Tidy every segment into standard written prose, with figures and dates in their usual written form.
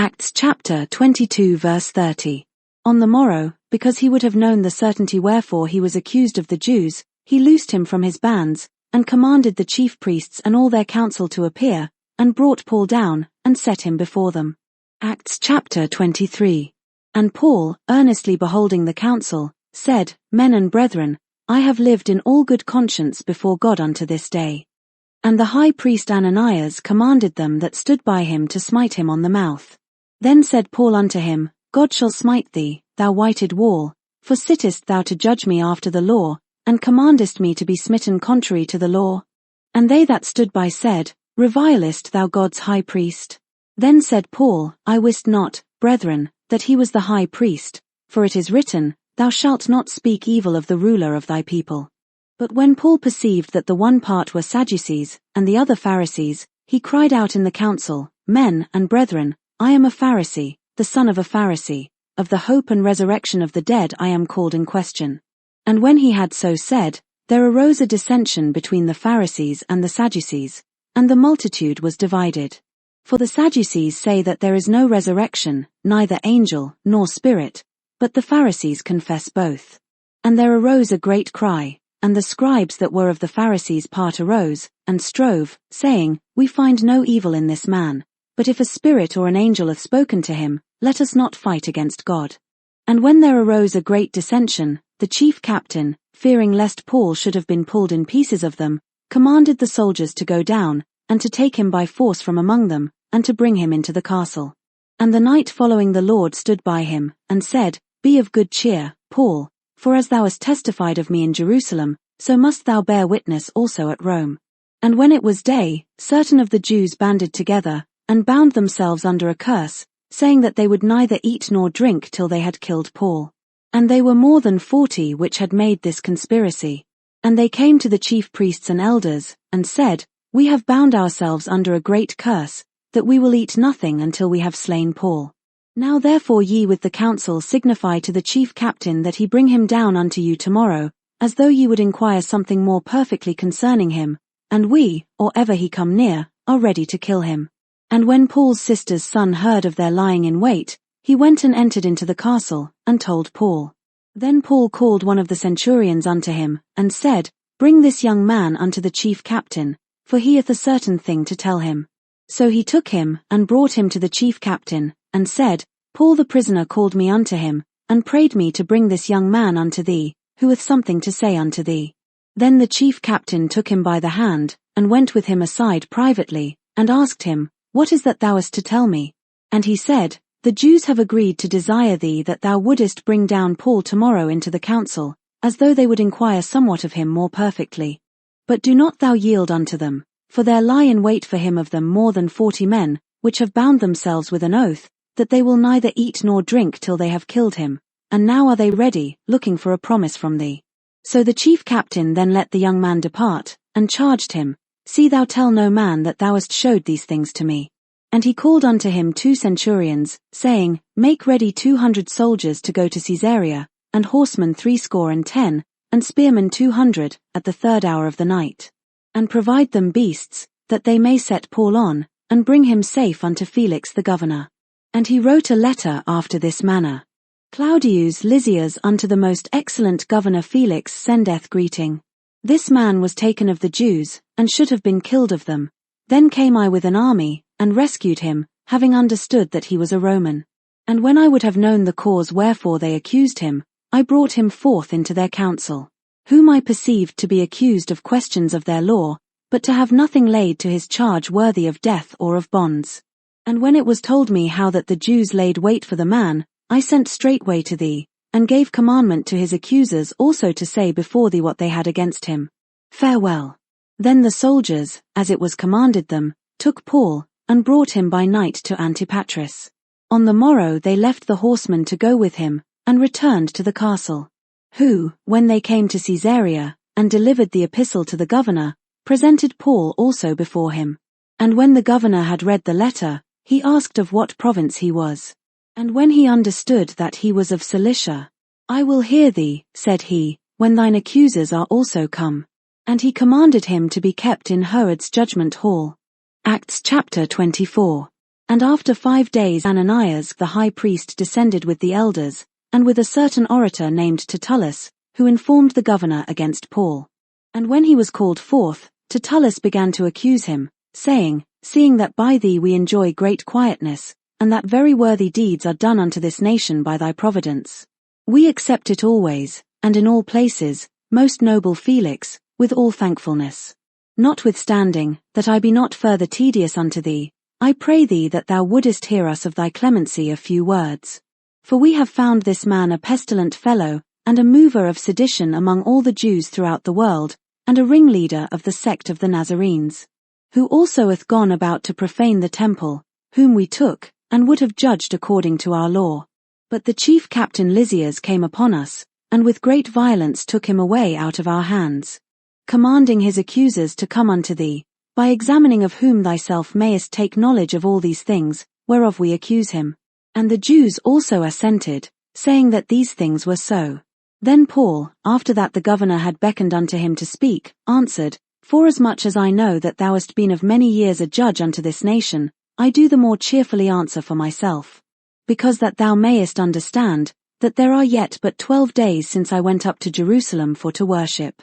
Acts chapter 22 verse 30. On the morrow, because he would have known the certainty wherefore he was accused of the Jews, he loosed him from his bands, and commanded the chief priests and all their council to appear, and brought Paul down, and set him before them. Acts chapter 23. And Paul, earnestly beholding the council, said, Men and brethren, I have lived in all good conscience before God unto this day. And the high priest Ananias commanded them that stood by him to smite him on the mouth. Then said Paul unto him, God shall smite thee, thou whited wall, for sittest thou to judge me after the law, and commandest me to be smitten contrary to the law? And they that stood by said, Revilest thou God's high priest? Then said Paul, I wist not, brethren, that he was the high priest, for it is written, Thou shalt not speak evil of the ruler of thy people. But when Paul perceived that the one part were Sadducees, and the other Pharisees, he cried out in the council, Men and brethren, I am a Pharisee, the son of a Pharisee, of the hope and resurrection of the dead I am called in question. And when he had so said, there arose a dissension between the Pharisees and the Sadducees, and the multitude was divided. For the Sadducees say that there is no resurrection, neither angel, nor spirit, but the Pharisees confess both. And there arose a great cry, and the scribes that were of the Pharisees' part arose, and strove, saying, We find no evil in this man, but if a spirit or an angel hath spoken to him, let us not fight against God. And when there arose a great dissension, the chief captain, fearing lest Paul should have been pulled in pieces of them, commanded the soldiers to go down, and to take him by force from among them, and to bring him into the castle. And the night following the Lord stood by him, and said, Be of good cheer, Paul, for as thou hast testified of me in Jerusalem, so must thou bear witness also at Rome. And when it was day, certain of the Jews banded together, and bound themselves under a curse, saying that they would neither eat nor drink till they had killed Paul. And they were more than 40 which had made this conspiracy. And they came to the chief priests and elders, and said, We have bound ourselves under a great curse, that we will eat nothing until we have slain Paul. Now therefore ye with the council signify to the chief captain that he bring him down unto you tomorrow, as though ye would inquire something more perfectly concerning him, and we, or ever he come near, are ready to kill him. And when Paul's sister's son heard of their lying in wait, he went and entered into the castle, and told Paul. Then Paul called one of the centurions unto him, and said, Bring this young man unto the chief captain, for he hath a certain thing to tell him. So he took him, and brought him to the chief captain, and said, Paul the prisoner called me unto him, and prayed me to bring this young man unto thee, who hath something to say unto thee. Then the chief captain took him by the hand, and went with him aside privately, and asked him, What is that thou hast to tell me? And he said, The Jews have agreed to desire thee that thou wouldest bring down Paul tomorrow into the council, as though they would inquire somewhat of him more perfectly. But do not thou yield unto them, for there lie in wait for him of them more than 40 men, which have bound themselves with an oath, that they will neither eat nor drink till they have killed him, and now are they ready, looking for a promise from thee. So the chief captain then let the young man depart, and charged him, See thou tell no man that thou hast showed these things to me. And he called unto him 2 centurions, saying, Make ready 200 soldiers to go to Caesarea, and horsemen 70, and spearmen 200, at the 3rd hour of the night. And provide them beasts, that they may set Paul on, and bring him safe unto Felix the governor. And he wrote a letter after this manner. Claudius Lysias unto the most excellent governor Felix sendeth greeting. This man was taken of the Jews, and should have been killed of them. Then came I with an army, and rescued him, having understood that he was a Roman. And when I would have known the cause wherefore they accused him, I brought him forth into their council, whom I perceived to be accused of questions of their law, but to have nothing laid to his charge worthy of death or of bonds. And when it was told me how that the Jews laid wait for the man, I sent straightway to thee, and gave commandment to his accusers also to say before thee what they had against him. Farewell. Then the soldiers, as it was commanded them, took Paul, and brought him by night to Antipatris. On the morrow they left the horsemen to go with him, and returned to the castle. Who, when they came to Caesarea, and delivered the epistle to the governor, presented Paul also before him. And when the governor had read the letter, he asked of what province he was. And when he understood that he was of Cilicia, I will hear thee, said he, when thine accusers are also come. And he commanded him to be kept in Herod's judgment hall. Acts chapter 24. And after 5 days Ananias the high priest descended with the elders, and with a certain orator named Tertullus, who informed the governor against Paul. And when he was called forth, Tertullus began to accuse him, saying, Seeing that by thee we enjoy great quietness, and that very worthy deeds are done unto this nation by thy providence, we accept it always, and in all places, most noble Felix, with all thankfulness. Notwithstanding, that I be not further tedious unto thee, I pray thee that thou wouldest hear us of thy clemency a few words. For we have found this man a pestilent fellow, and a mover of sedition among all the Jews throughout the world, and a ringleader of the sect of the Nazarenes, who also hath gone about to profane the temple, whom we took, and would have judged according to our law. But the chief captain Lysias came upon us, and with great violence took him away out of our hands, commanding his accusers to come unto thee, by examining of whom thyself mayest take knowledge of all these things, whereof we accuse him. And the Jews also assented, saying that these things were so. Then Paul, after that the governor had beckoned unto him to speak, answered, Forasmuch as I know that thou hast been of many years a judge unto this nation, I do the more cheerfully answer for myself. Because that thou mayest understand, that there are yet but 12 days since I went up to Jerusalem for to worship.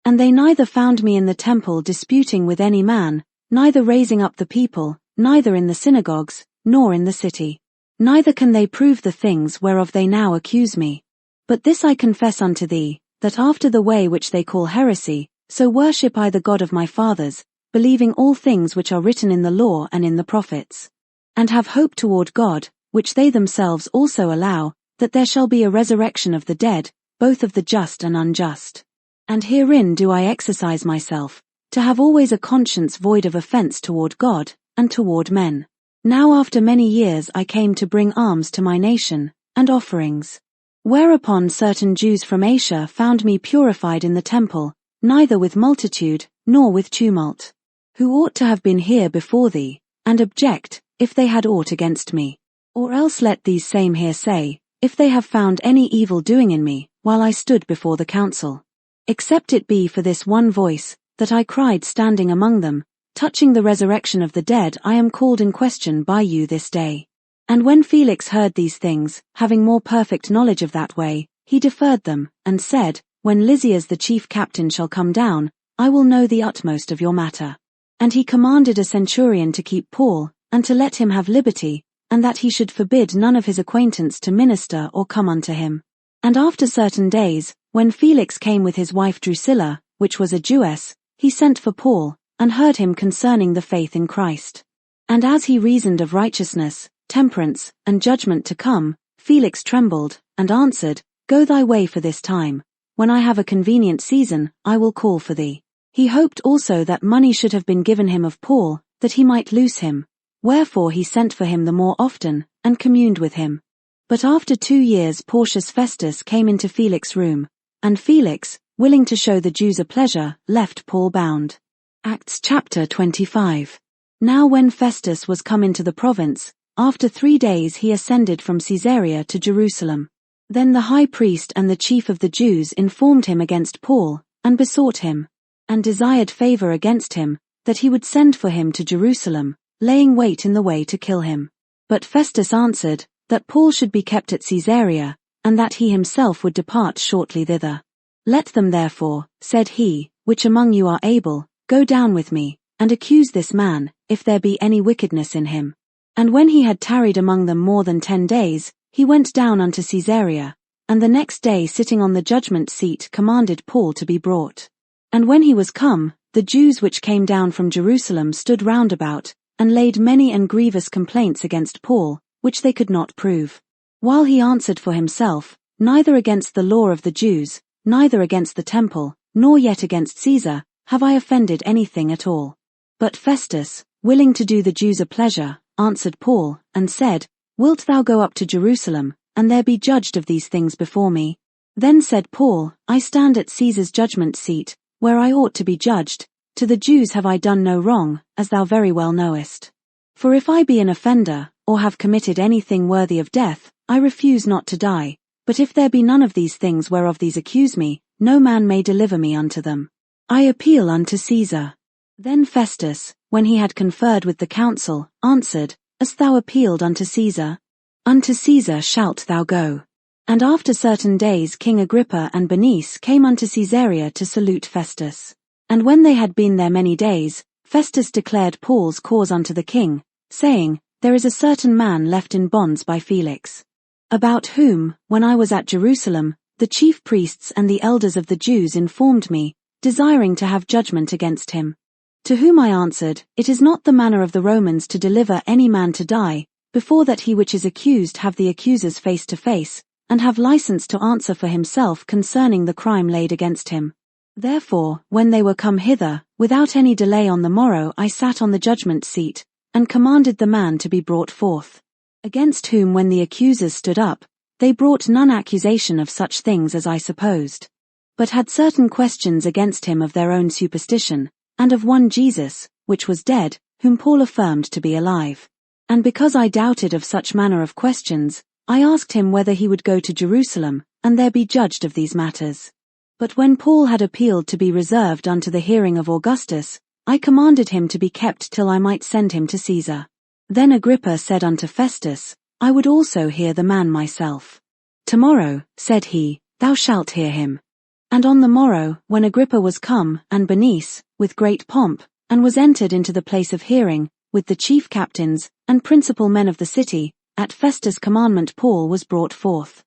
And they neither found me in the temple disputing with any man, neither raising up the people, neither in the synagogues, nor in the city. Neither can they prove the things whereof they now accuse me. But this I confess unto thee, that after the way which they call heresy, so worship I the God of my fathers, believing all things which are written in the law and in the prophets. And have hope toward God, which they themselves also allow, that there shall be a resurrection of the dead, both of the just and unjust. And herein do I exercise myself, to have always a conscience void of offense toward God, and toward men. Now after many years I came to bring alms to my nation, and offerings. Whereupon certain Jews from Asia found me purified in the temple, neither with multitude, nor with tumult, who ought to have been here before thee, and object, if they had aught against me. Or else let these same here say, if they have found any evil doing in me, while I stood before the council. Except it be for this one voice, that I cried standing among them, touching the resurrection of the dead I am called in question by you this day. And when Felix heard these things, having more perfect knowledge of that way, he deferred them, and said, When Lysias the chief captain shall come down, I will know the utmost of your matter. And he commanded a centurion to keep Paul, and to let him have liberty, and that he should forbid none of his acquaintance to minister or come unto him. And after certain days, when Felix came with his wife Drusilla, which was a Jewess, he sent for Paul, and heard him concerning the faith in Christ. And as he reasoned of righteousness, temperance, and judgment to come, Felix trembled, and answered, Go thy way for this time. When I have a convenient season, I will call for thee. He hoped also that money should have been given him of Paul, that he might loose him. Wherefore he sent for him the more often, and communed with him. But after 2 years Porcius Festus came into Felix's room, and Felix, willing to show the Jews a pleasure, left Paul bound. Acts chapter 25. Now when Festus was come into the province, after 3 days he ascended from Caesarea to Jerusalem. Then the high priest and the chief of the Jews informed him against Paul, and besought him, and desired favor against him, that he would send for him to Jerusalem, laying wait in the way to kill him. But Festus answered, that Paul should be kept at Caesarea, and that he himself would depart shortly thither. Let them therefore, said he, which among you are able, go down with me, and accuse this man, if there be any wickedness in him. And when he had tarried among them more than 10 days, he went down unto Caesarea, and the next day sitting on the judgment seat commanded Paul to be brought. And when he was come, the Jews which came down from Jerusalem stood round about, and laid many and grievous complaints against Paul, which they could not prove. While he answered for himself, neither against the law of the Jews, neither against the temple, nor yet against Caesar, have I offended anything at all. But Festus, willing to do the Jews a pleasure, answered Paul, and said, Wilt thou go up to Jerusalem, and there be judged of these things before me? Then said Paul, I stand at Caesar's judgment seat, where I ought to be judged. To the Jews have I done no wrong, as thou very well knowest. For if I be an offender, or have committed anything worthy of death, I refuse not to die. But if there be none of these things whereof these accuse me, no man may deliver me unto them. I appeal unto Caesar. Then Festus, when he had conferred with the council, answered, Hast thou appealed unto Caesar? Unto Caesar shalt thou go. And after certain days King Agrippa and Bernice came unto Caesarea to salute Festus. And when they had been there many days, Festus declared Paul's cause unto the king, saying, There is a certain man left in bonds by Felix, about whom, when I was at Jerusalem, the chief priests and the elders of the Jews informed me, desiring to have judgment against him. To whom I answered, It is not the manner of the Romans to deliver any man to die, before that he which is accused have the accusers face to face, and have license to answer for himself concerning the crime laid against him. Therefore, when they were come hither, without any delay on the morrow I sat on the judgment seat, and commanded the man to be brought forth. Against whom when the accusers stood up, they brought none accusation of such things as I supposed, but had certain questions against him of their own superstition, and of one Jesus, which was dead, whom Paul affirmed to be alive. And because I doubted of such manner of questions, I asked him whether he would go to Jerusalem, and there be judged of these matters. But when Paul had appealed to be reserved unto the hearing of Augustus, I commanded him to be kept till I might send him to Caesar. Then Agrippa said unto Festus, I would also hear the man myself. Tomorrow, said he, thou shalt hear him. And on the morrow, when Agrippa was come, and Bernice, with great pomp, and was entered into the place of hearing, with the chief captains, and principal men of the city, at Festus' commandment Paul was brought forth.